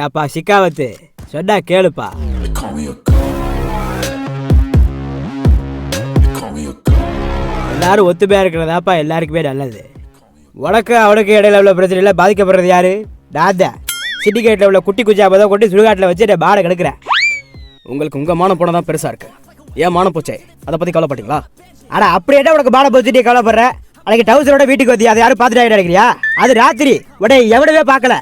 ஏப்பா சிக்காவத்து சொன்னா கேளுப்பா. எல்லாரும் ஒத்துமையா இருக்கிறதாப்பா எல்லாருக்குமே நல்லது. உனக்கு அவனுக்கு இடையில உள்ள பிரச்சனையில பாதிக்கப்படுறது யாரு? நான் தான். சிண்டிகேட்டில் உள்ள குட்டி குஜா பதம் கொண்டு சுடுகாட்டில் வச்சு நான் பாடை கிடக்குறேன். உங்களுக்கு உங்கள் மானம் போனால் தான் பெருசாக இருக்கு. ஏன் மானம் போச்சே அதை பற்றி கவலைப்பட்டீங்களா? ஆனால் அப்படியே உனக்கு பாடை போச்சு நீ கவலைப்படுற. அன்னைக்கு டவுசரோட வீட்டுக்கு வந்து அதை யாரும் பார்த்துட்டு நினைக்கிறியா? அது ராத்திரி உடனே எவனவே பார்க்கல.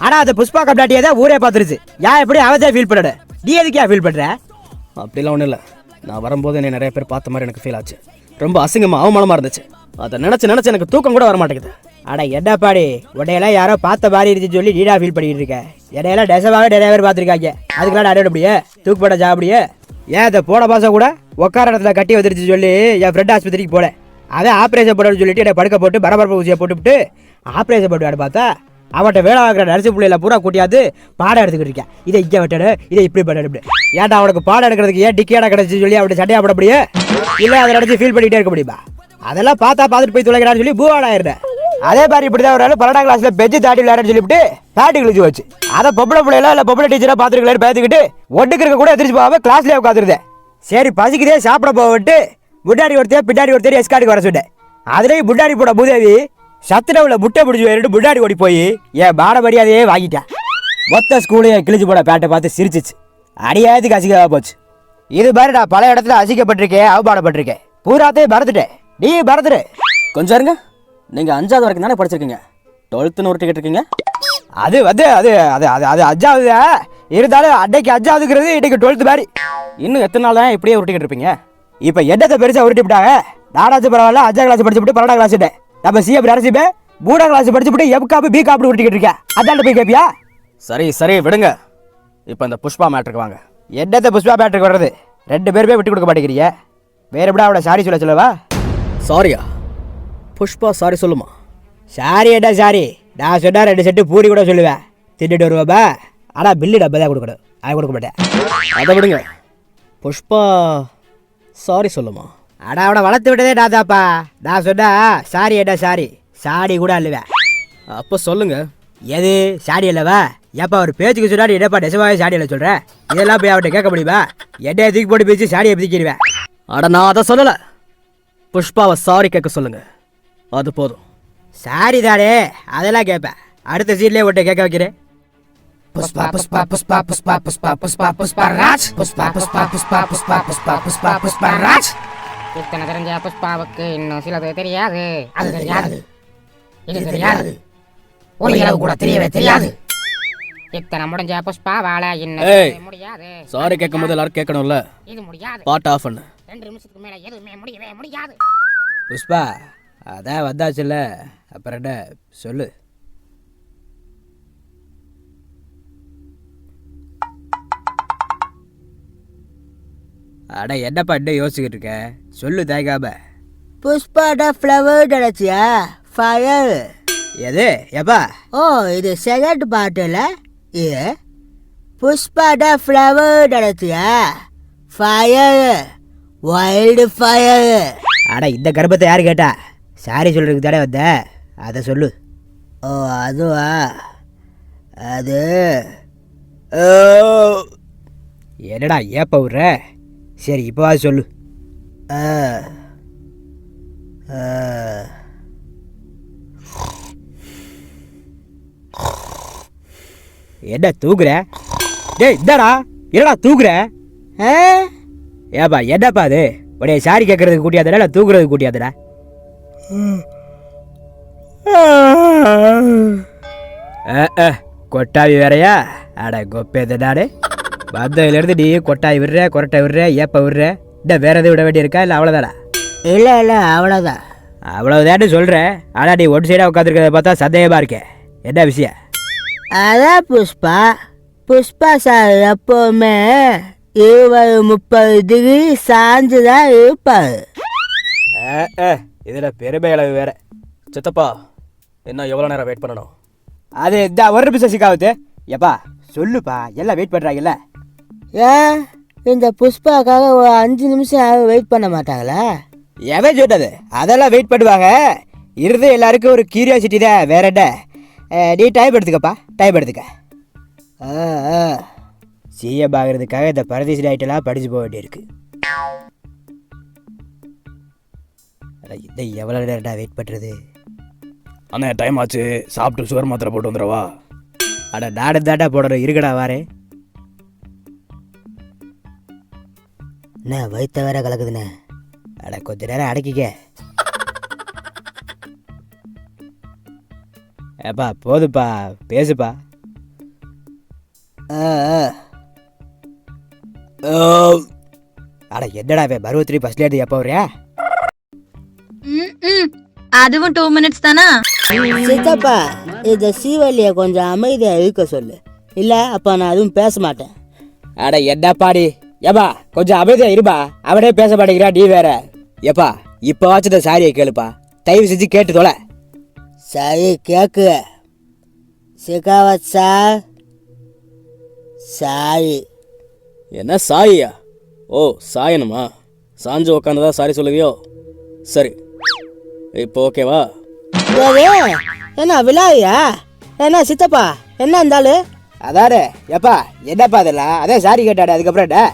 ஆனால் அதை புஷ்பா கம்ப்ளாட்டியே தான் ஊரே பார்த்துருச்சு. ஏன் எப்படி அவதே ஃபீல் பண்ணட? நீ எதுக்கே ஃபீல் பண்ணுற? அப்படிலாம் ஒன்றும் இல்லை. நான் வரும்போது என்னை நிறைய பேர் பார்த்த மாதிரி எனக்கு ஃபீல் ஆச்சு. ரொம்ப அசிங்கமாக அவமானமாக இருந்துச்சு. அதை நினச்சி எனக்கு தூக்கம் கூட வர மாட்டேங்குது. அட என்ன பாடி உடையெல்லாம் யாரோ பார்த்த மாதிரி இருந்துச்சு சொல்லி நீடா ஃபீல் பண்ணிட்டு இருக்க. இடையெல்லாம் டெசவாக நிறைய பேர் பார்த்துருக்காங்க. அதுக்கெல்லாம் அடையிட முடியே தூக்கு போட ஜாபடியே. ஏன் இந்த போன மாதம் கூட உட்கார இடத்துல கட்டி வந்துருச்சு சொல்லி என் ஃப்ரெண்ட் ஆஸ்பத்திரிக்கு போல. அவன் ஆப்ரேஷன் போடணும்னு சொல்லிட்டு என்னை படுக்க போட்டு பரபரப்பு ஊசியை போட்டுவிட்டு ஆப்ரேஷன் போட்டு பார்த்தா அவன்கிட்ட வேலை வாங்குற நர்சு பிள்ளையில பூரா கூட்டியாந்து பாடம் எடுத்துக்கிட்டு இருக்கேன். இதை இங்கே விட்டடு இதை இப்படி பண்ணு. ஏன்டா அவனுக்கு பாடம் எடுக்கிறதுக்கு ஏன் டிக்கெட்டாக கிடச்சி சொல்லி அவன்கிட்ட சட்டையா போட முடியும்? இல்லை அதை நினச்சி ஃபீல் பண்ணிகிட்டே இருக்க முடியுமா? அதெல்லாம் பார்த்துட்டு போய் துளைக்கிறான்னு சொல்லி பூவாடாயிருந்தேன். அதே மாதிரி இப்படி தான் ஒரு 12ஆம் கிளாஸ்ல பெஞ்சு தாட்டி விளையாடுன்னு சொல்லிவிட்டு பேட்டு கிழிச்சு வச்சு அதை பொம்பளை பிள்ளைல இல்லை பொம்பளை டீச்சராக பார்த்துருக்கலான்னு பேத்துக்கிட்டு ஒட்டுக்கு இருக்க கூட எதிர்த்து போகாம கிளாஸ்லேயே உட்காந்துருந்தேன். சரி பசிக்குதே சாப்பிட போவிட்டு முன்னாடி ஒருத்தர் பின்னாடி ஒருத்தர் எஸ்கார்டுக்கு வர சொன்னேன். அதுலேயும் முன்னாடி போட பூதேவி சத்துணவுல முட்டை பிடிச்சி வேறு முன்னாடி ஓடி போய் என் பாட மரியாதையே வாங்கிட்டேன். மொத்த ஸ்கூலையும் கிழிச்சு போட பேட்டை பார்த்து சிரிச்சிச்சு. அடியாயத்துக்கு அசிங்கமாக போச்சு. இது மாதிரி நான் பல இடத்துல அசிங்கப்பட்டிருக்கேன், அவமானப்பட்டிருக்கேன். பூராத்தையும் மறந்துட்டேன். நீ மறந்துடு. கொஞ்சம் இருங்க. நீங்கள் 5வது வரைக்கும் தானே படிச்சிருக்கீங்க. 12ன்னு ஒரு டிக்கெட் இருக்கீங்க. அது வந்து அது அது அது அது 5வது இருந்தாலும் அன்னைக்கு 5வதுங்கிறது இன்னைக்கு 12th மாதிரி. இன்னும் எத்தனை நாள் தான் இப்படியே ஒரு டிக்கெட் இருப்பீங்க? இப்போ என்னத்தை பெருசாக உருட்டி விட்டாங்க. 4வது பரவாயில்ல 5ஆம் கிளாஸ் படிச்சுட்டு 12ஆம் கிளாஸ் நம்ம சிஎம் நரசிமே 3ஆம் கிளாஸ் படிச்சுட்டு எம்காப்பு பிகாப்பு உருட்டிக்கிட்டு இருக்கேன். அதாண்ட போய் கேட்பியா? சரி விடுங்க. இப்போ இந்த புஷ்பா மேட்ருக்கு வாங்க. என்னத்தை புஷ்பா மேட்ருக்கு வர்றது? 2 பேருமே விட்டு கொடுக்க மாட்டேங்கிறீங்க. வேற எப்படா அவளை சாரி சொல்லவா? சாரியா? புஷ்பா சாரி சொல்லுமா? சாரி என்ன சாரி? நான் சொன்னா 2 செட்டு பூரி கூட சொல்லுவேன். தின்னுட்டு வருவாப்பா. ஆனால் பில்லு டப்பா தான் கொடுக்கணும். அதை கொடுக்க மாட்டேன். அதை விடுங்க. புஷ்பா சாரி சொல்லுமா? ஆனால் அவனை வளர்த்து விட்டதே நான் தாப்பா. நான் சொன்னா சாரி என்ன சாரி? சாடி கூட அல்லுவேன். அப்போ சொல்லுங்க. எது சாடி அல்லவா? ஏப்பா ஒரு பேச்சுக்கு சொன்னாடி என்னப்பா நெசமாவே சாடி இல்லை சொல்கிறேன். இதெல்லாம் போய் அவன்கிட்ட கேட்க முடியுமா? என்னைய தூக்கி போட்டு பேசி சாடியை பிதிக்கிடுவேன். அட நான் அதை சொல்லலை. புஷ்பாவை சாரி கேட்க சொல்லுங்க. அது போதும். சாரி தானே அதெல்லாம் கேட்பேன். அடுத்த சீட்லேயே ஒட்ட கேட்க வைக்கிறேன். புஷ்பா புஷ்பா புஷ்பா புஷ்பா புஷ்பா புஷ்பா புஷ்பா ராஜ் புஷ்பா புஷ்பா புஷ்பா புஷ்பா புஷ்பா புஷ்பா புஷ்பா ராஜ். இத்தனை தெரிஞ்ச புஷ்பாவுக்கு இன்னும் சிலது தெரியாது. அது தெரியாது, இது தெரியாது, ஒரு அளவு கூட தெரியவே தெரியாது. இத்தனை முடிஞ்ச புஷ்பாவால இன்னும் முடியாது. சாரி கேட்கும் போது எல்லாரும் கேட்கணும்ல. இது முடியாது. பாட்டு ஆஃப் பண்ணு. 2 நிமிஷத்துக்கு மேல எதுவுமே முடியவே முடியாது. புஷ்பா அதான் வந்தாச்சுல்ல, அப்புறம் என்ன சொல்லு. அட என்னப்பா இன்னும் யோசிச்சுக்கிட்டு இருக்க? சொல்லு தேங்காம. புஷ்பாடா ஃப்ளவர் நினைச்சியா? ஃபயர். எது எப்பா? ஓ இது செகண்ட் பாட்டுல இது புஷ்பாடா ஃப்ளவர் நினைச்சியா? Fire, wild fire. அட இந்த கர்ப்பத்தை யாரு கேட்டா? சாரி சொல்றதுக்கு தானே வந்த, அதை சொல்லு. ஓ அதுவா? அது என்னடா ஏப்ப விட்ற? சரி இப்போ சொல்லு. என்ன தூக்குற? டேய் இந்தாடா என்னடா தூக்குற? ஏப்பா என்னப்பா அது? உடைய சாரி கேட்கறதுக்கு கூட்டியாதடா இல்லை தூக்குறதுக்கு கூட்டியாதடா? கொட்டாவி வேறையா? அட கொப்பேது நாடு வந்ததுலேருந்து நீ கொட்டாய் விடுற, கொரட்டை விடுற, ஏப்ப விடுற. இல்லை வேற எதுவும் விட வேண்டியிருக்கா? இல்லை அவ்வளோதாடா? இல்லை அவ்வளோதான். அவ்வளோதான்னு சொல்கிறேன். ஆனால் நீ ஒன் சைடாக உட்காந்துருக்கிறத பார்த்தா சந்தேகமாக இருக்கேன். என்ன விஷயம்? அதான் புஷ்பா சார் எப்போவுமே 20-30 டிகிரி சாஞ்சுதான் இருப்பாரு. இதில் பெருமை அளவு வேற. சித்தப்பா இன்னும் எவ்வளோ நேரம் வெயிட் பண்ணணும்? அது இந்த ஒரு நிமிஷம் சிக்காவுது. எப்பா சொல்லுப்பா, எல்லாம் வெயிட் பண்ணுறாங்கல்ல. ஏன் இந்த புஷ்பாக்காக ஒரு 5 நிமிஷம் வெயிட் பண்ண மாட்டாங்களா? எவன் சொன்னது? அதெல்லாம் வெயிட் பண்ணுவாங்க. இருந்து எல்லாருக்கும் ஒரு கியூரியாசிட்டி தான், வேற என்ன. நீ டைம் எடுத்துக்கப்பா, டைம் எடுத்துக்க. சிஎம் ஆகிறதுக்காக இந்த பரதேசி நைட்டெல்லாம் படிச்சு போக வேண்டியிருக்கு. இதை எவ்வளோ நேரம்டா வெயிட் பண்ணுறது? அண்ணே டைம் ஆச்சு, சாப்பிட்டு சுகர் மாத்திரை போட்டு வந்துடவா? அட நானும் தாண்டா போடணும், இருக்கடா வாரே. என்ன வயிற்ற வேற கலக்குதுண்ணே. அட கொஞ்ச நேரம் அடக்கிக்க. ஏப்பா போதுப்பா, பேசுப்பா. அட என்னடா பருவத்திரி ஃபர்ஸ்ட்ல இருந்து எப்போ வர்றியா? அதுவும் 2 minutes தானா? சித்தப்பா இந்த சீவலியை கொஞ்சம் அமைதியா இருக்க சொல்லு, இல்ல அப்ப நான் அதுவும் பேச மாட்டேன். அட என்ன பாடி ஏப்பா, கொஞ்சம் அமைதியா இருப்பா. அவனே பேச மாட்டேங்கிறா, நீ வேற. ஏப்பா இப்ப வாச்சுத சாரியை கேளுப்பா, தயவு செஞ்சு கேட்டு தொலை. சரி கேக்கு. சிகாவச்சா சாரி. என்ன சாயியா? ஓ சாயணுமா? சாஞ்சு உக்காந்துதான் சாரி சொல்லுவியோ? சரி இப்போ ஓகேவா? என்ன விழாவியா? என்ன சித்தப்பா என்ன இருந்தாலும்? அதாரு எப்பா என்னப்பா அதெல்லாம்? அதே சாரி கேட்டாடு, அதுக்கப்புறம் என்ன?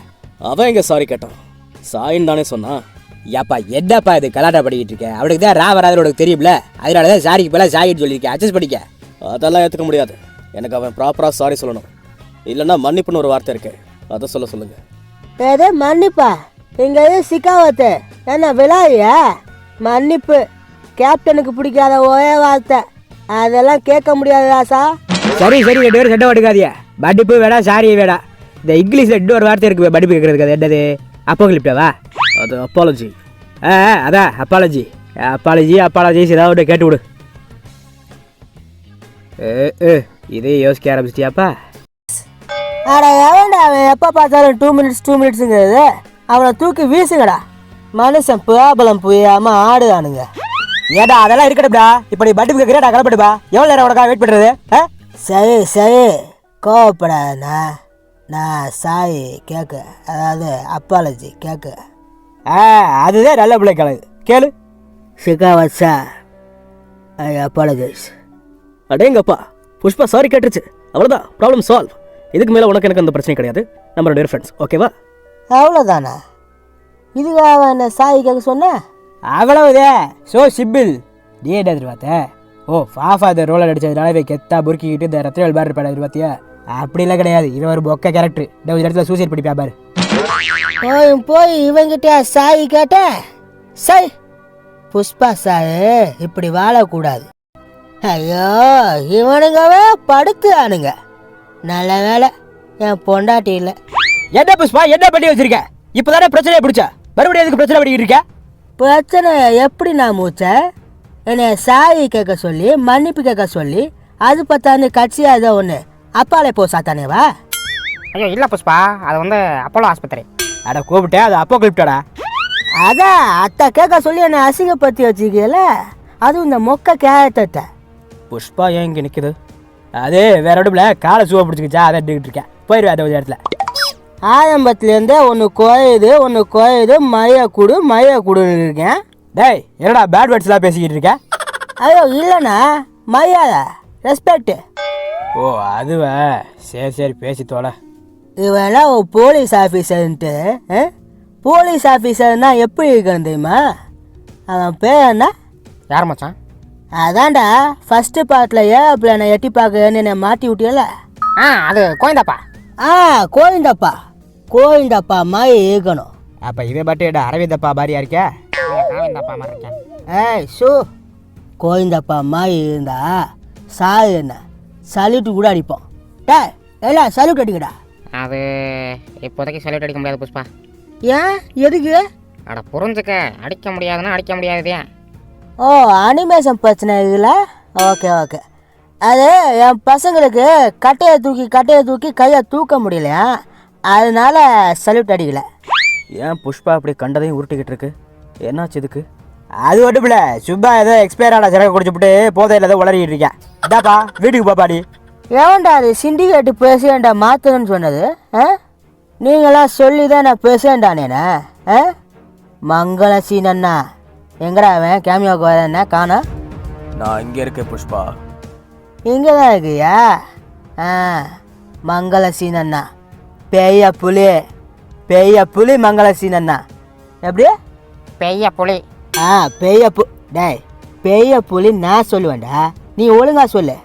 அவன் எங்க சாரி கேட்டான்? சாயின்னு தானே சொன்னான். ஏப்பா என்னப்பா இது கலாட்டா படிக்கிட்டு இருக்கேன்? அவனுக்கு தான் ராவராது உனக்கு தெரியும்ல, அதனாலதான் சாரிக்கு போல சாரின்னு சொல்லியிருக்கேன். அட்ஜஸ்ட் பண்ணிக்க. அதெல்லாம் ஏற்றுக்க முடியாது. எனக்கு அவன் ப்ராப்பராக சாரி சொல்லணும், இல்லைன்னா மன்னிப்புன்னு ஒரு வார்த்தை இருக்கு, அதை சொல்லுங்க. ஏதோ மன்னிப்பா? இங்க சிக்காவத்து என்ன விழாவியா? மன்னிப்பு கேப்டனுக்கு பிடிக்காத ஒரே வார்த்தை, அதெல்லாம் கேட்க முடியாது ராசா. சரி சரி, 2 பேரும் சண்டை ஓடுக்காதியா. மன்னிப்பு வேடா சாரி வேடா. இந்த இங்கிலீஷ்ல இன்னொரு வார்த்தை இருக்கு மன்னிப்பு கேட்கறதுக்கு, அது என்னது? அப்போகிலிப்டாவா? அது அப்பாலஜி. அதான் அப்பாலஜி. அப்பாலஜிஸ் ஏதாவது ஒன்று கேட்டு விடு. இதே யோசிக்க ஆரம்பிச்சிட்டியாப்பா? அட எவன்டா அவன் எப்போ பார்த்தாலும் 2 மினிட்ஸுங்கிறது? அவனை தூக்கி வீசுங்கடா. மனுஷன் ப்ராப்ளம் புரியாம ஆடுதானுங்க. ஏடா அதெல்லாம் இருக்கட்டும்டா. இப்போ நீ பட்டு கேட்குறா, கிளப்பிடுப்பா. எவ்வளோ நேரம் உனக்காக வெயிட் பண்ணுறது? சரி சரி கோவப்படாதண்ணா. நான் சாரி கேட்க, அதாவது அப்பாலஜி கேட்க. அதுதான் நல்ல பிள்ளை கலகு. கேளு. சிகாவச்சா ஐ அப்பாலஜைஸ். அடேங்கப்பா, புஷ்பா சாரி கேட்டுருச்சு, அவ்வளோதான், ப்ராப்ளம் சால்வ். இதுக்கு மேலே உனக்கு எனக்கு அந்த பிரச்சனை கிடையாது. நம்ம 2 ஃப்ரெண்ட்ஸ், ஓகேவா? அவ்வளோதானா? இதுக்காக அவன் என்ன சாரி கேட்க சொன்ன? அவ்வளவுதே. So simple. நீ என்ன எதிர்பார்த்த? ஓ ஃபாஃபா இந்த ரோலர் அடிச்சதுனால கெத்தா புருக்கிக்கிட்டு இந்த ரத்னவேல் பாரு இருப்பாடு எதிர்பார்த்தியா? அப்படிலாம் கிடையாது. இது ஒரு பொக்க கேரக்டர். இந்த இடத்துல சூசைட் பண்ணிப்பா பாரு. போய் இவங்கிட்ட சாரி கேட்ட? சை புஷ்பா சாரு இப்படி வாழக்கூடாது. ஐயோ இவனுங்கவே படுத்துறானுங்க. நல்ல வேலை என் பொண்டாட்டி இல்லை. என்ன புஷ்பா என்ன பண்ணி வச்சிருக்க? இப்போதானே பிரச்சனையை பிடிச்சா, மறுபடியும் எதுக்கு பிரச்சனை பண்ணிக்கிட்டு இருக்க? பிரச்சனை எப்படி நான் மூச்ச? என்னை சாரி கேட்க சொல்லி மன்னிப்பு கேட்க சொல்லி அது பத்தாந்து கட்சியாக ஏதோ ஒன்று அப்பாலே போ சாத்தானேவா? ஐயோ இல்லை புஷ்பா, அது வந்து அப்போலோ ஆஸ்பத்திரி. அட கூப்பிட்டேன், அது அப்போ கூப்பிட்டாடா. அதான் அத்தை கேட்க சொல்லி என்னை அசிங்கப்படுத்தி வச்சுக்கல, அதுவும் இந்த மொக்க கேரக்டர்ட்ட. புஷ்பா ஏன் இங்கே நிற்குது? அது வேற இடத்துல காலை சூவை பிடிச்சிக்கிச்சா, அதை எடுத்துக்கிட்டு இருக்கேன். போயிடுவேன் அந்த இடத்துல. ஆரம்பத்துலேருந்தே ஒன்று குறையுது மைய குடுன்னு இருக்கேன். டேய் என்னடா பேட் வேர்ட்ஸ்லாம் பேசிக்கிட்டு இருக்கேன்? ஐயோ இல்லைண்ணா, மரியாதை ரெஸ்பெக்ட். ஓ அதுவா, சரி பேசி தோல. இவெல்லாம் ஒரு போலீஸ் ஆஃபீஸர்ன்ட்டு. போலீஸ் ஆஃபீஸர்னா எப்படி இருக்கணும் தெரியுமா? அவன் பேர் என்ன? யார் மச்சான்? அதான்டா ஃபர்ஸ்ட் பார்ட்டில் ஏரோப்ளேனை எட்டி பார்க்கன்னு என்னை மாட்டி விட்டியல. அது கோயந்தாப்பா. கோவிந்தப்பா மாதிரி இருக்கணும். அப்போ இவன் பாட்டு அரவிந்தப்பா மாதிரியா இருக்கே? கோவிந்தப்பா மாதிரி இருக்கேன். ஏய் ஷூ, கோவிந்தப்பா மாதிரி இருந்தா சாரு என்ன சல்யூட்டு கூட அடிப்போம். டேய் எல்லாம் சல்யூட் அடிக்கடா. அது இப்போதைக்கு சல்யூட் அடிக்க முடியாது புஷ்பா. ஏன் எதுக்கு? அட புரிஞ்சுக்க, அடிக்க முடியாதுன்னா அடிக்க முடியாதே. ஓ அனிமேஷன் பிரச்சனை இருக்குல்ல? ஓகே. அது என் பசங்களுக்கு கட்டையை தூக்கி கையை தூக்க முடியலையா, அதனால சல்யூட் அடிக்கல. ஏன் புஷ்பா அப்படி கண்டதையும் உருட்டிக்கிட்டு இருக்கு? என்னாச்சு இதுக்கு? அது ஒன்றும் இல்லை, சும்மா ஏதோ எக்ஸ்பயர் ஆன சிறகு குடிச்சுட்டு போதையில் ஏதோ உளறிக்கிட்டு இருக்கேன். இதாப்பா வீட்டுக்கு பாப்பாடி. ஏன்டா அது சிண்டிகேட்டு பிரசிடெண்ட்டை மாற்றணும்னு சொன்னது? நீங்களாம் சொல்லி தான் நான் பிரசிடெண்ட் ஆனேண்ணா. மங்கள சீனண்ணா எங்கடா அவன் கேமியோக்கு வரேன்னா காணா? நான் இங்கே இருக்கேன் புஷ்பா. இங்கே தான் இருக்கியா? ஆ, மங்கள சீனண்ணா பெய்ய புலி மங்கள சீனண்ணா. எப்படி? பெய்ய புலி. ஆ, டேய் பெய்ய புலி நான் சொல்லுவேன்டா, நீ ஒழுங்கா சொல்லு.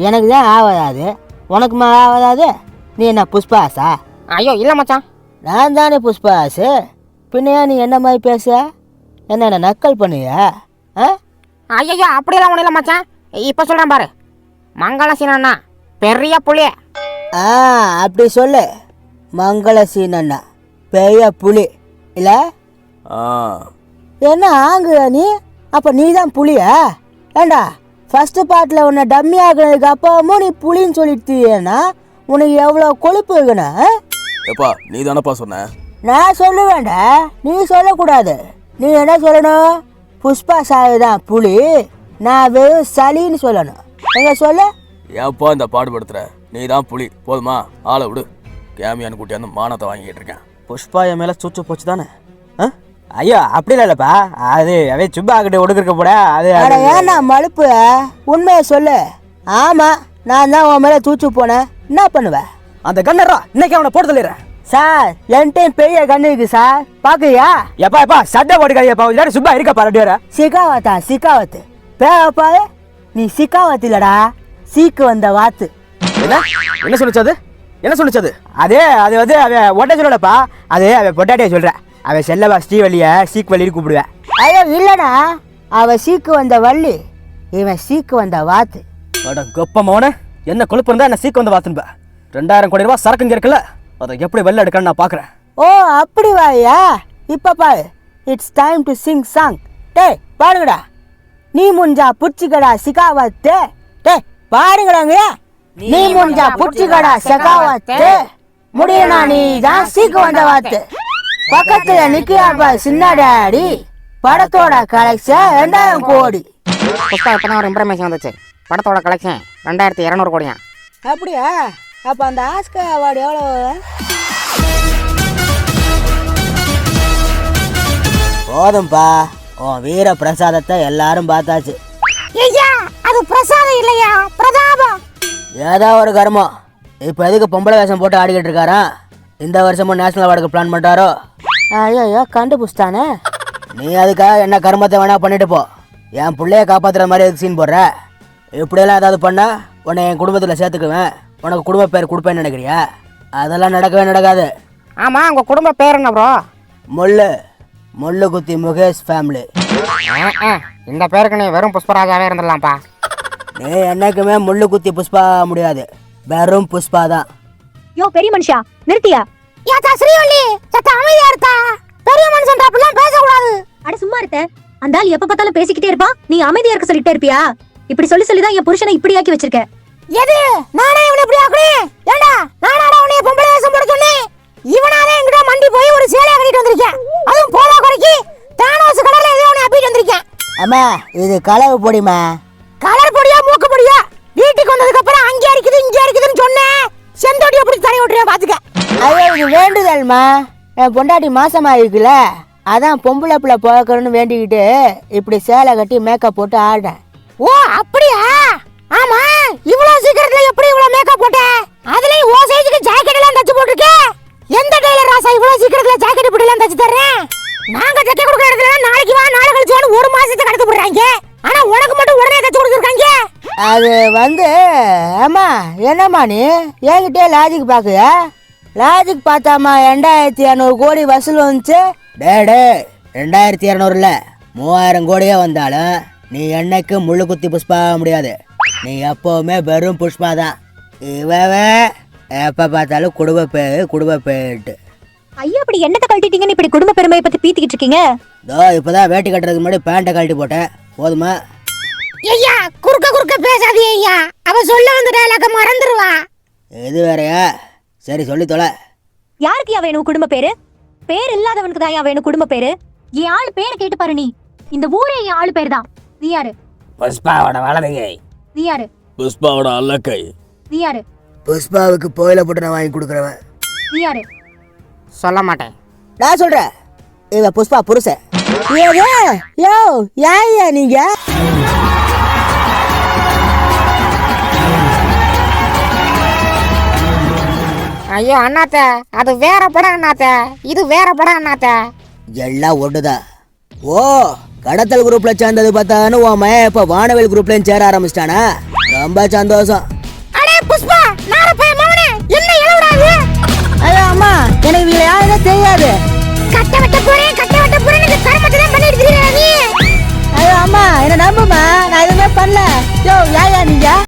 எனக்கு தான் ஆவதாது, உனக்குமா ஆவதாது? நீ என்ன புஷ்பாசா? ஐயோ இல்லை மச்சான். நான் தானே புஷ்பாசு, பின்னையா நீ என்ன மாதிரி பேச? என்ன நக்கல் பண்ணுவியா? ஆ, ஐயோ அப்படியெல்லாம் ஒன்றும் இல்லை மச்சான். இப்போ சொல்கிறேன் பாரு. மங்களசீனண்ணா பெரிய புலி. ஆ, அப்படி சொல்லு. மங்கள சீனண்ணா பெரிய புலி இல்லை? ஆ, என்ன ஆங்குற நீ? அப்போ நீ தான் புலியா? ஏண்டா ஃபர்ஸ்ட் பார்ட்டில் உன்னை டம்மி ஆகுனதுக்கு அப்பாவும் நீ புலின்னு சொல்லிட்டுனா உனக்கு எவ்வளோ கொழுப்பு இருக்கணும்? எப்பா நீ தானப்பா சொன்ன? நான் சொல்லுவேன்டா, நீ சொல்லக்கூடாது. நீ என்ன சொல்லணும்? புஷ்பா சாய் தான் புலி, நான் வெறும் சளின்னு சொல்லணும். எங்க சொல்லு. ஏப்பா இந்த பாடுபடுத்துற? நீ தான் புலி போதுமா? ஆளை விடு. கேமியான்னு கூட்டியாந்து மானத்தை வாங்கிட்டு இருக்கேன். புஷ்பா என் மேலே சூச்சு போச்சு தானே? ஐயோ அப்படிலாம் இல்லைப்பா, அது அவே சும்மா கிட்ட ஒடுக்கிருக்க போட. அது ஏன்னா மழுப்பு, உண்மையை சொல்லு. ஆமாம், நான் தான் உன் மேலே தூச்சு போனேன். என்ன பண்ணுவேன்? அந்த கண்ணரா இன்னைக்கு அவனை போட்டு தள்ளிடுறேன். சார் என்கிட்ட பெரிய கண்ணு இருக்கு சார், பாக்குறியா? எப்பா சட்டை போட்டுக்காதியப்பா, எல்லாரும் சும்மா இருக்கப்பா. ரெண்டு பேரா சிக்காவத்து பேப்பாரு. நீ சிக்காவத்து இல்லடா, சீக்கு வந்த வாத்து. என்ன சொல்லிச்சது? என்ன சொல்லிச்சது? அது வந்து அவன் ஒட்ட சொல்லலப்பா, அது அவன் பொட்டாட்டிய சொல்ற. அவன் செல்லவா ஸ்ரீவல்லிய சீக்கு வள்ளின்னு கூப்பிடுவேன். ஐயோ இல்லடா, அவ சீக்கு வந்த வள்ளி, இவன் சீக்கு வந்த வாத்து. கொப்பமான என்ன கொழுப்பு இருந்தா என்ன சீக்கு வந்து வாத்துன்ப. 2000 கோடி ரூபாய் சரக்கு இங்க இருக்குல்ல, அதை எப்படி வெளில எடுக்கணும்னு நான் பாக்குறேன். ஓ அப்படி வாயா? இப்ப பாரு, it's time to sing song. டேய் பாடுங்கடா. நீ முஞ்சா புடிச்சிக்கடா சிகாவத்து. டேய் பாடுங்கடாங்க. நீ முஞ்சா புடிச்சிக்கடா சிகாவத்து, முடியனா நீ தான் சீக்கு வந்த வாத்து. பக்கத்துல நிக்கியாப்பா சின்ன டாடி, படத்தோட கலெக்ஷன் 2000 கோடி. புஷ்பா இப்போ தான் ஒரு இன்ஃபர்மேஷன் வந்துச்சு. படத்தோட கலெக்ஷன் 2200 கோடியா? அப்படியா? அப்ப அந்த ஆஸ்கர் அவார்டு எவ்வளோ? போதும்பா, உன் வீர பிரசாதத்தை எல்லாரும் பார்த்தாச்சு. ஐயா அது பிரசாதம் இல்லையா, பிரதாபம். ஏதோ ஒரு கர்மம். இப்போ எதுக்கு பொம்பளை வேஷம் போட்டு ஆடிக்கிட்டு இருக்காரா? இந்த வருஷமும் நேஷனல் அவார்டுக்கு பிளான் பண்ணிட்டாரோ? ஐயோ கண்டுபிடிச்சிட்டானே. நீ அதுக்காக என்ன கர்மத்தை வேணா பண்ணிட்டு போ. என் பிள்ளைய காப்பாற்றுற மாதிரி எதுக்கு சீன் போடுற? இப்படியெல்லாம் ஏதாவது பண்ணா உன்னை என் குடும்பத்தில் சேர்த்துக்குவேன், உனக்கு குடும்ப பேர் கொடுப்பேன்னு நினைக்கிறியா? அதெல்லாம் நடக்கவே நடக்காது. ஆமாம், உங்கள் குடும்ப பேர் என்ன ப்ரோ? முள்ளுக்குத்தி முகேஷ் ஃபேமிலி. இந்த பேருக்கு நீ வெறும் புஷ்பராஜாவே இருந்துடலாம்ப்பா. நீ என்னைக்குமே முள்ளுக்குத்தி புஷ்பா முடியாது, வெறும் புஷ்பா தான். யோ பெரிய மனுஷா நிறுத்தியா? ஏத்தா ஸ்ரீவள்ளி சத்த அமைதியா இருக்கா? பெரிய மனுஷன் அப்படிலாம் பேசக்கூடாது. அட சும்மா இருக்க. அந்த ஆள் எப்ப பார்த்தாலும் பேசிக்கிட்டே இருப்பான், நீ அமைதியா இருக்க சொல்லிட்டே இருப்பியா? இப்படி சொல்லிதான் என் புருஷனை இப்படி ஆக்கி வச்சிருக்க. எது நானே இவனை இப்படி ஆக்குறேன்? ஏண்டா நானாடா உன்னை பொம்பளை வேஷம் போட சொன்னேன்? இவனாலே என்கிட்ட மண்டி போய் ஒரு சேலையை கட்டிட்டு வந்திருக்கேன். அதுவும் போதா குறைக்கு தானோஸ் கலர்ல ஏதோ ஒன்று அப்பிட்டு வந்திருக்கேன். அம்மா இது கலவு பொடிமா. கலர் பொடியா மூக்கு பொடியா? வீட்டுக்கு வந்ததுக்கு அப்புறம் அங்கே இருக்குது இங்கே இருக்குதுன்னு சொன்னேன். செந்தோடி எப்படி தடை விட்டுறேன் பாத்துக்க. ஐயோ இது வேண்டுதல்மா, என் பொண்டாட்டி மாசமா இருக்குல்ல, அதான் பொம்பளை பிள்ளை பிறக்கணும்னு வேண்டிக்கிட்டு இப்படி சேலை கட்டி மேக்கப் போட்டு ஆடுறேன். ஓ அப்படியா? ஆமா, இவ்வளவு சீக்கிரத்துல எப்படி இவ்வளவு மேக்கப் போட்ட? அதுலயும் ஓ சைஸ்க்கு ஜாக்கெட் எல்லாம் தச்சு போட்டுருக்க. எந்த டெய்லர் ராசா இவ்வளவு சீக்கிரத்துல ஜாக்கெட் இப்படி எல்லாம் தச்சு தர்றேன்? நாங்க தைக்க கொடுக்குற இடத்துல நாளைக்கு வா நாளை கழிச்சு வான்னு ஒரு மாசத்துக்கு கடத்து போடுறாங்க. ஆனா உனக்கு மட்டும் உடனே தச்சு கொடுத்துருக்காங்க. அது வந்து அம்மா என்னம்மா நீ என்கிட்டே லாஜிக் பாக்குற? லாஜிக் பார்த்தாமா 2200 கோடி வசூல் வந்துச்சு. டே 2200 இல்ல 3000 கோடியே வந்தாலும் நீ என்னைக்கு முள்ளு குத்தி புஷ்பா முடியாது. நீ எப்பவுமே வெறும் புஷ்பா தான். இவவே எப்ப பார்த்தாலும் குடும்ப பேட்டு. ஐயா அப்படி என்னத்தை கழட்டிட்டீங்கன்னு இப்படி குடும்ப பெருமையை பத்தி பீத்திக்கிட்டு இருக்கீங்க? இப்பதான் வேட்டி கட்டுறதுக்கு முன்னாடி பேண்ட்டை கழட்டி போட்டேன், போதுமா? ஐயா குறுக்க பேசாதே ஐயா, அவ சொல்ல வந்த டயலாக மறந்துடுவா. இது வேறயா? சரி சொல்லி தொலை. யாருக்கு வேணும் குடும்ப பேரு? பேர் இல்லாதவனுக்கு தான் வேணும் குடும்ப பேரு. என் ஆளு பேரை கேட்டு பாரு. நீ இந்த ஊரே என் ஆளு பேர் தான். நீ யாரு? புஷ்பாவோட வலதுகை. நீ யாரு? புஷ்பாவோட அல்லக்கை. நீ யாரு? புஷ்பாவுக்கு போயில போட்டு நான் வாங்கி கொடுக்குறவன். நீ யாரு? சொல்ல மாட்டேன். நான் சொல்றேன், இவ புஷ்பா புருஷன். யோ யாயா நீங்க? ஐயோ அண்ணாத்த, அது வேற படம் அண்ணாத்த, இது வேற படம் அண்ணாத்த. எல்லாம் ஒண்ணுதான். ஓ, கடத்தல் குரூப்ல சேர்ந்தது பார்த்தானு உன் மய இப்ப வானவேல் குரூப்லயும் சேர ஆரம்பிச்சிட்டானா? ரொம்ப சந்தோஷம். அடே புஷ்பா, நாரப்பய மவனே, என்ன எலவுடாது? ஐயோ அம்மா, எனக்கு இதுல யாருமே தெரியாது. கட்ட வெட்ட போறேன் கர்மத்தை தான் பண்ணிட்டு இருக்கீங்க நீ. ஐயோ அம்மா, என்ன நம்புமா, நான் எதுவுமே பண்ணல. யோ யாயா நீங்க?